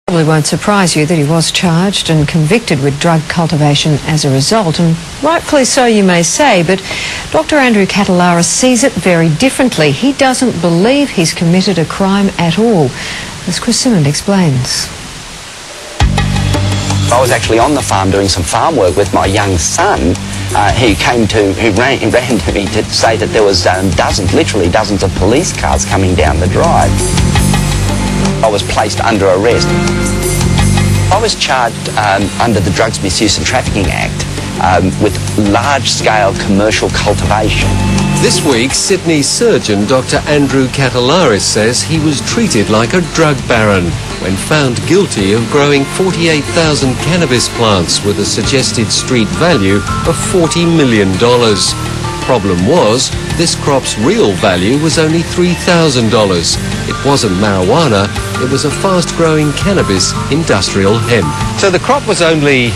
Probably won't surprise you that he was charged and convicted with drug cultivation as a result, and rightfully so, you may say, but Dr. Andrew Catalaris sees it very differently. He doesn't believe he's committed a crime at all, as Chris Simmond explains. I was actually on the farm doing some farm work with my young son. He ran to me to say that there was literally dozens of police cars coming down the drive. I was placed under arrest. I was charged under the Drugs Misuse and Trafficking Act with large-scale commercial cultivation. This week, Sydney surgeon Dr. Andrew Catalaris says he was treated like a drug baron when found guilty of growing 48,000 cannabis plants with a suggested street value of $40 million. Problem was, this crop's real value was only $3,000. It wasn't marijuana, it was a fast-growing cannabis industrial hemp. So the crop was only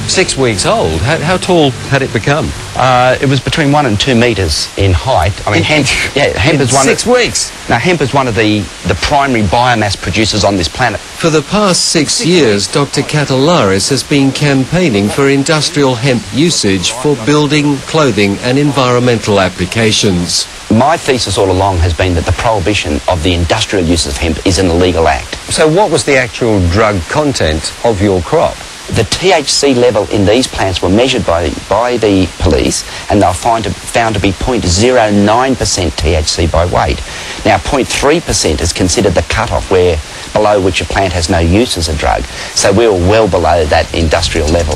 6 weeks old. How tall had it become? It was between 1 and 2 metres in height. I mean, hemp is one 6 weeks? Now, hemp is one of the primary biomass producers on this planet. For the past 6 years, Dr. Catalaris has been campaigning for industrial hemp usage for building, clothing and environmental applications. My thesis all along has been that the prohibition of the industrial use of hemp is an illegal act. So what was the actual drug content of your crop? The THC level in these plants were measured by the police, and they were found to be 0.09% THC by weight. Now, 0.3% is considered the cutoff below which a plant has no use as a drug. So we were well below that industrial level.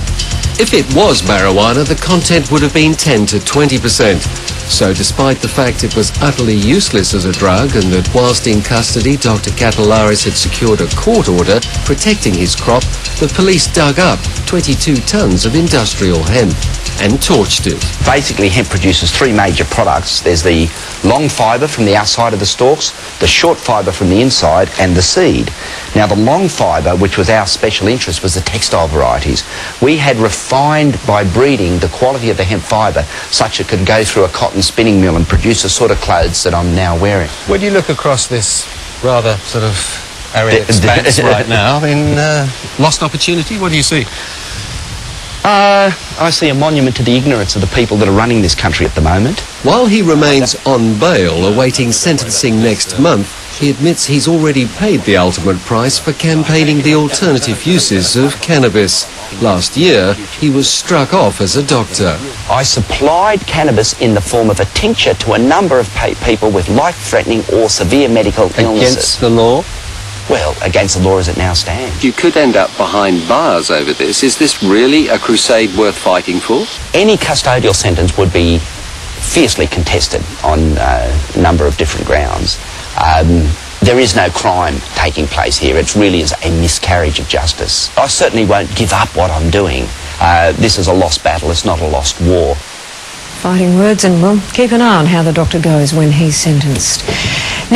If it was marijuana, the content would have been 10 to 20%. So despite the fact it was utterly useless as a drug and that whilst in custody Dr. Catalaris had secured a court order protecting his crop, the police dug up 22 tonnes of industrial hemp and torched it. Basically, hemp produces 3 major products. There's the long fibre from the outside of the stalks, the short fibre from the inside, and the seed. Now, the long fibre, which was our special interest, was the textile varieties. We had refined by breeding the quality of the hemp fibre such it could go through a cotton spinning mill and produce the sort of clothes that I'm now wearing. When you look across this rather sort of arid expanse right now, in lost opportunity, what do you see? I see a monument to the ignorance of the people that are running this country at the moment. While he remains on bail awaiting sentencing next month, he admits he's already paid the ultimate price for campaigning the alternative uses of cannabis. Last year, he was struck off as a doctor. I supplied cannabis in the form of a tincture to a number of people with life-threatening or severe medical illnesses. Against the law? Well, against the law as it now stands. You could end up behind bars over this. Is this really a crusade worth fighting for? Any custodial sentence would be fiercely contested on a number of different grounds. There is no crime taking place here. It really is a miscarriage of justice. I certainly won't give up what I'm doing. This is a lost battle. It's not a lost war. Fighting words, and we'll keep an eye on how the doctor goes when he's sentenced. Now,